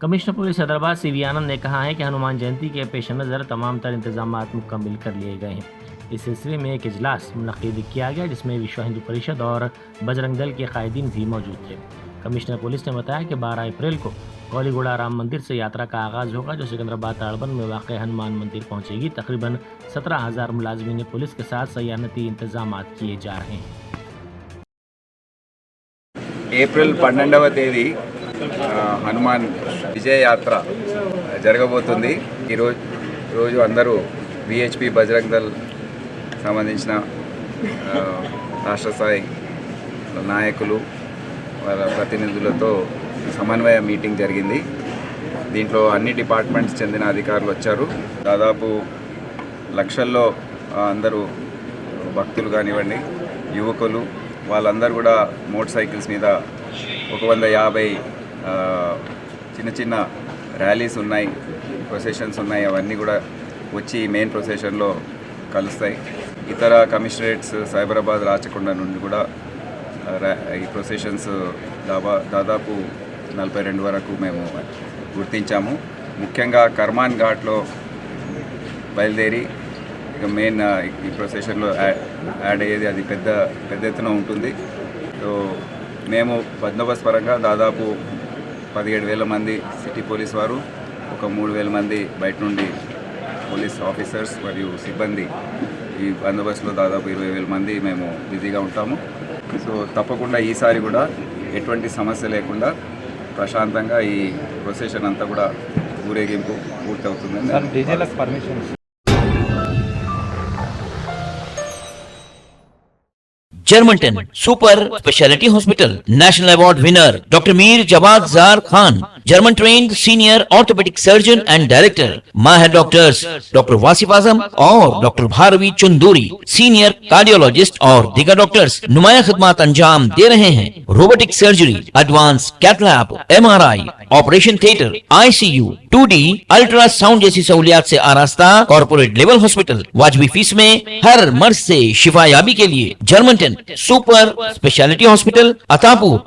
Commissioner police Hyderabad CV आनंद ने कहा है कि हनुमान जयंती के पेश नज़र तमाम तर इंतजाम मुकम्मल कर लिए गए हैं। इस सिलसिले में एक इजलास मुनक्किद किया गया जिसमें विश्व हिंदू परिषद और बजरंग दल के कायदीन भी मौजूद थे। कमिश्नर पुलिस ने बताया कि 12 अप्रैल को कौलीगुड़ा राम मंदिर से यात्रा का आगाज़ होगा जो सिकंदराबाद ताड़बंद में वाक़ हनुमान मंदिर पहुंचेगी। तकरीबन 17,000 मुलाजमीन पुलिस के साथ सयानती इंतजाम किए जा रहे हैं। ఏప్రిల్ 12వ తేదీ హనుమాన్ విజయ యాత్ర జరగబోతుంది। ఈరోజు అందరూ విహెచ్పి బజరంగ్ దళ్ సంబంధించిన రాష్ట్ర స్థాయి నాయకులు వాళ్ళ ప్రతినిధులతో సమన్వయ మీటింగ్ జరిగింది। దీంట్లో అన్ని డిపార్ట్మెంట్స్ చెందిన అధికారులు వచ్చారు। దాదాపు లక్షల్లో అందరూ భక్తులు కానివ్వండి, యువకులు వాళ్ళందరూ కూడా మోటార్ సైకిల్స్ మీద 150 చిన్న చిన్న ర్యాలీస్ ఉన్నాయి, ప్రొసెషన్స్ ఉన్నాయి, అవన్నీ కూడా వచ్చి మెయిన్ ప్రొసెషన్లో కలుస్తాయి। ఇతర కమిషనరేట్స్ సైబరాబాద్ రాచకొండ నుండి కూడా ఈ ప్రొసెషన్స్ దాదాపు 42 వరకు మేము గుర్తించాము। ముఖ్యంగా కర్మాన్ ఘాట్లో బయలుదేరి ఇక మెయిన్ ఈ ప్రొసెషన్లో యాడ్ అయ్యేది అది పెద్ద ఎత్తున ఉంటుంది। సో మేము బందోబస్తు పరంగా దాదాపు 17,000 మంది సిటీ పోలీస్ వారు, ఒక 3,000 మంది బయట నుండి పోలీస్ ఆఫీసర్స్ మరియు సిబ్బంది ఈ బందోబస్తులో దాదాపు 20,000 మంది మేము బిజీగా ఉంటాము। సో తప్పకుండా ఈసారి కూడా ఎటువంటి సమస్య లేకుండా ప్రశాంతంగా ఈ ప్రొసెషన్ అంతా కూడా ఊరేగింపు పూర్తవుతుందని। Germanten super speciality hospital national award winner doctor Mir Jawad Zar Khan, German trained senior orthopaedic surgeon and director, माहिर डॉक्टर्स डॉक्टर वासिफ आजम और doctor Bharavi Chunduri, senior cardiologist और दीगर डॉक्टर्स नुमाया खिदमत अंजाम दे रहे हैं। Robotic surgery, advance cath lab, MRI, operation theatre, ICU, 2D ultrasound जैसी सहूलियात से आरास्ता कॉर्पोरेट लेवल हॉस्पिटल। वाजबी फीस में हर मर्ज से शिफायाबी के लिए Germanton super speciality hospital, Attapur.